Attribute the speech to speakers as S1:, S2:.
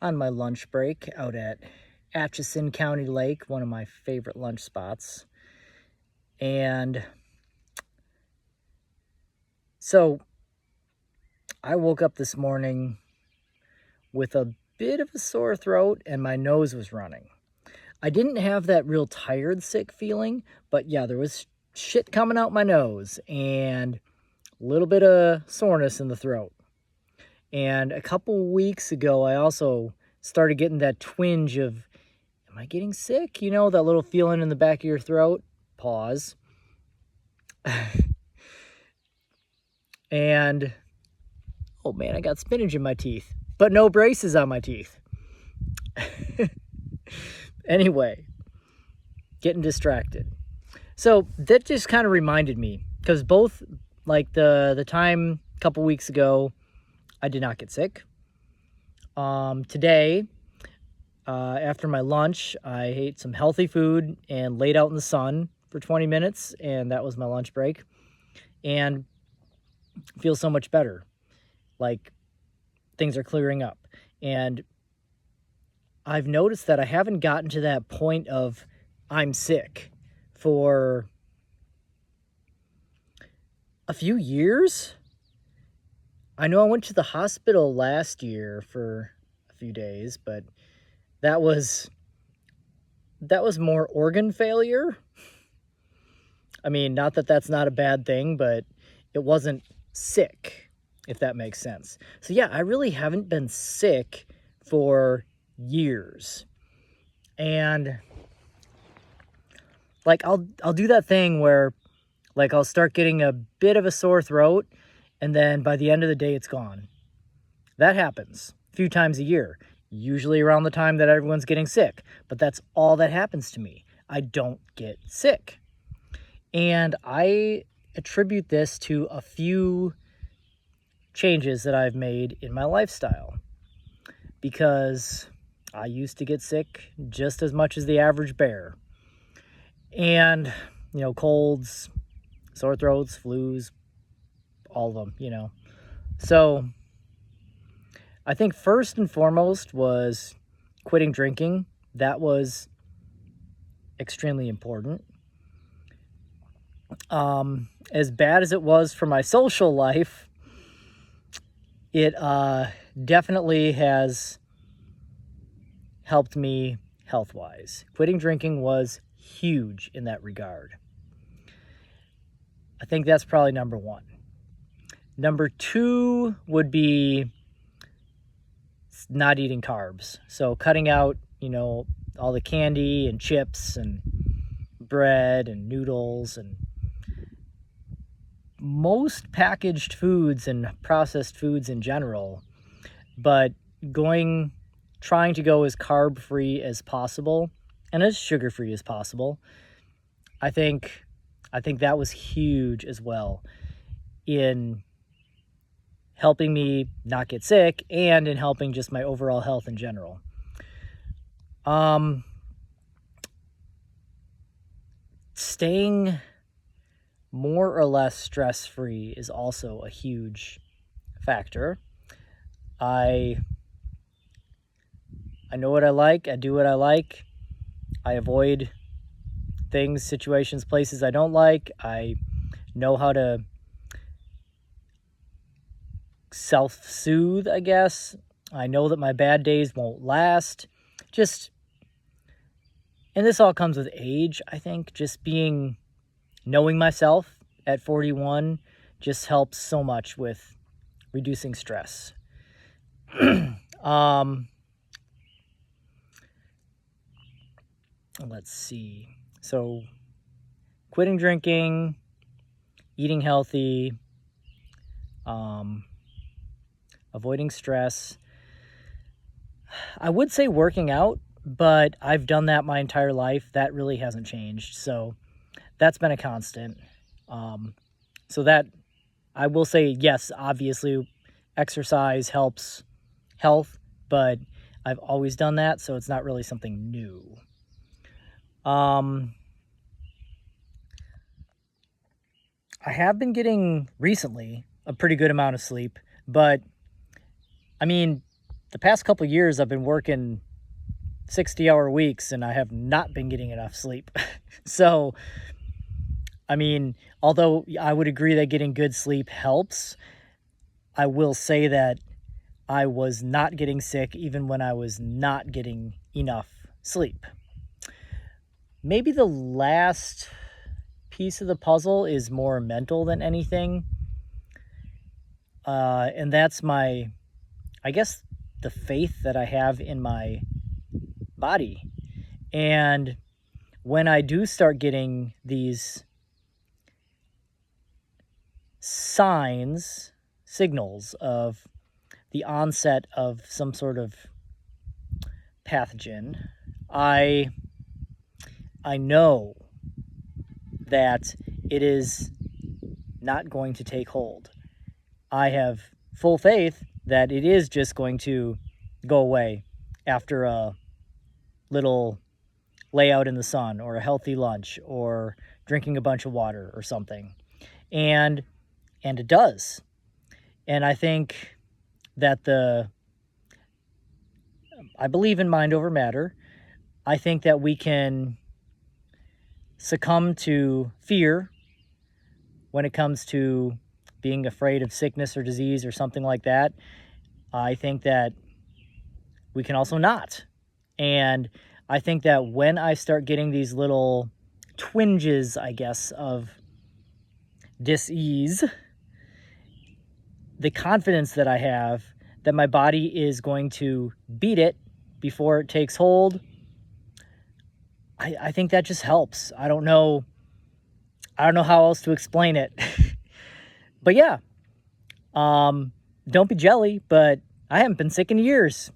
S1: on my lunch break out at Atchison County Lake, one of my favorite lunch spots. And so I woke up this morning with a bit of a sore throat and my nose was running. I didn't have that real tired, sick feeling, but yeah, there was shit coming out my nose and a little bit of soreness in the throat. And a couple weeks ago, I also started getting that twinge of, am I getting sick? You know, that little feeling in the back of your throat. Pause. And, oh man, I got spinach in my teeth, but no braces on my teeth. Anyway, getting distracted. So that just kind of reminded me, because both, like the time a couple weeks ago, I did not get sick. Today, after my lunch, I ate some healthy food and laid out in the sun for 20 minutes, and that was my lunch break. And feel so much better. Like things are clearing up. And I've noticed that I haven't gotten to that point of I'm sick for a few years. I know I went to the hospital last year for a few days, but that was more organ failure. I mean, not that that's not a bad thing, but it wasn't sick, if that makes sense. So yeah, I really haven't been sick for years. And like I'll do that thing where like I'll start getting a bit of a sore throat and then by the end of the day it's gone. That happens a few times a year, usually around the time that everyone's getting sick, but that's all that happens to me. I don't get sick. And I attribute this to a few changes that I've made in my lifestyle, because I used to get sick just as much as the average bear. And, you know, colds, sore throats, flus, all of them, you know. So I think first and foremost was quitting drinking. That was extremely important. As bad as it was for my social life, it definitely has helped me health-wise. Quitting drinking was huge in that regard. I think that's probably number one. Number two would be not eating carbs. So cutting out, you know, all the candy and chips and bread and noodles and most packaged foods and processed foods in general, but trying to go as carb-free as possible and as sugar-free as possible. I think that was huge as well in helping me not get sick and in helping just my overall health in general. Staying more or less stress-free is also a huge factor. I know what I like, I do what I like. I avoid things, situations, places I don't like. I know how to self-soothe, I guess. I know that my bad days won't last. And this all comes with age, I think. Just knowing myself at 41 just helps so much with reducing stress. Let's see. So, quitting drinking, eating healthy, avoiding stress. I would say working out, but I've done that my entire life. That really hasn't changed. So that's been a constant. So that I will say, yes, obviously exercise helps health, but I've always done that. So it's not really something new. I have been getting recently a pretty good amount of sleep, but I mean, the past couple years I've been working 60-hour weeks and I have not been getting enough sleep. So, I mean, although I would agree that getting good sleep helps, I will say that I was not getting sick even when I was not getting enough sleep. Maybe the last piece of the puzzle is more mental than anything. And that's I guess, the faith that I have in my body. And when I do start getting these signals of the onset of some sort of pathogen, I know that it is not going to take hold. I have full faith that it is just going to go away after a little layout in the sun or a healthy lunch or drinking a bunch of water or something. And it does. And I think that I believe in mind over matter. I think that we can succumb to fear when it comes to being afraid of sickness or disease or something like that. I think that we can also not. And I think that when I start getting these little twinges, I guess, of dis-ease, the confidence that I have that my body is going to beat it before it takes hold, I think that just helps. I don't know how else to explain it. But yeah, don't be jelly, but I haven't been sick in years.